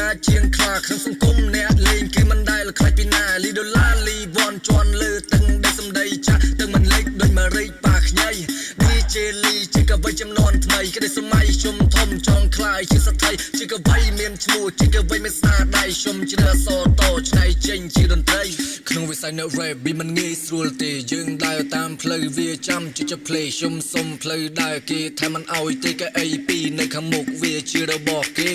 ការជាងខ្លាខាងសង្គមអ្នកលេងគេមិនដែលខ្លាចពីណាលីដុល្លារលីវ៉នជន់លើទឹកដែលសំដីចាស់ទឹកមិនលេចដូចមករីកប៉ាខ្ញី DJ លីជាកវីចំនួនថ្មីគេได้សម័យជុំធំចង់ខ្លាយជាសត្រីជាកវីមានឈ្មោះជាកវីមានស្នាដៃជុំជ្រើសតោឆ្នៃចេញជាតន្ត្រីក្នុងវិស័យ Net Rap វាមិនងាយស្រួលទេយើងដើរតាមផ្លូវវាចាំជា play ជុំសុំផ្លូវដើរគេថាមិនអោយទេគេអីពីនៅខាងមុខវាជារបស់គេ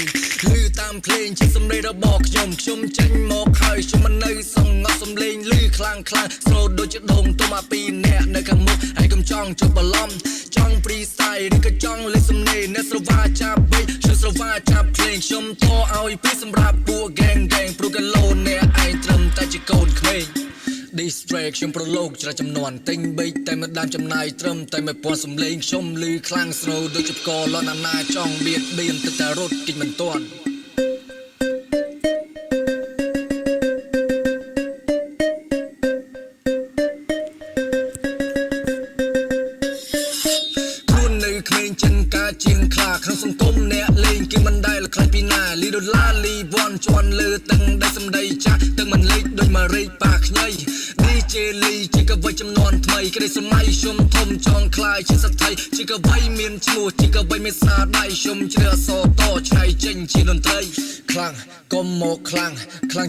ឮតាមភ្លេងជាសំឡេងរបស់ខ្ញុំចេញមកហើយខ្ញុំមិននៅសងងសំឡេងឮខ្លាំងស្រូតដូចជាដងទុំអាពីអ្នកនៅខាងមុខហើយកុំចង់ជប់បឡំចង់ freestyle ឬក៏ចង់លេងសំឡេងអ្នកស្រវាចាប់បេខ្ញុំស្រវាចាប់ភ្លេងខ្ញុំតឲ្យពីសម្រាប់ពួក gang ព្រោះកាឡូនអ្នកឯងត្រឹមតែជាកូនក្មេង Distract ខ្ញុំប្រឡូកច្រើនចំនួនទិញបេកតែមិនដាំចំណាយត្រឹមតែ1000សំឡេងខ្ញុំឮខ្លាំងស្នូដូចជាកលន់អាណាចង់បៀតបៀនទៅតែរត់គិតមិនទាន់ក្មេងចិនការជាងខ្លាក្នុងសង្គមអ្នកលេងគេមិនដែលខ្លាចពីណាលីដុល្លារលីវ៉នជន់លើទឹកដែលសំដីចាស់ទឹកមិនលេចដូចមករែកប៉ាខ្ញី DJ លីជាកវីចំនួនថ្មីគេได้សម័យជុំធំចង់ខ្លាយជាសត្រីជាកវីមានឈ្មោះជាកវីមានស្នាដៃជុំជ្រើសតោឆ្នៃចេញជាតន្ត្រីខ្លាំងកុំមកខ្លាំង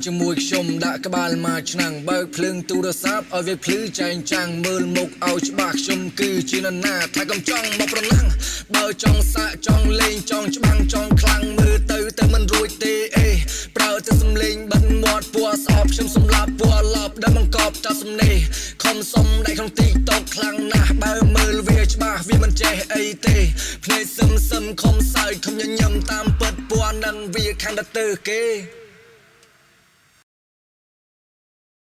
ជាមួយខ្ញុំដាក់ក្បាលមកឆ្នាំងបើកភ្លើងទូរស័ព្ទឲ្យវាភ្លឺចែងចាំងមើលមុខឲ្យច្បាស់ខ្ញុំគឺជានរណាថាកុំចង់មកប្រណាំងបើចង់សាក់ចង់លេងចង់ច្បាំងចង់ខ្លាំងមើលទៅមិនរួចទេអេប្រើតែសំលេងបិទមាត់ពួរស្អប់ខ្ញុំសម្លាប់ពួរឡប់ដែលបង្កប់តាសំណេរខំសុំដៃក្នុង TikTok ខ្លាំងណាស់បើមើលវាច្បាស់វាមិនចេះអីទេភ្នែកសឹមខំសើចខំញញឹមតាមពិតពួរនឹងវាខាងដទើគេ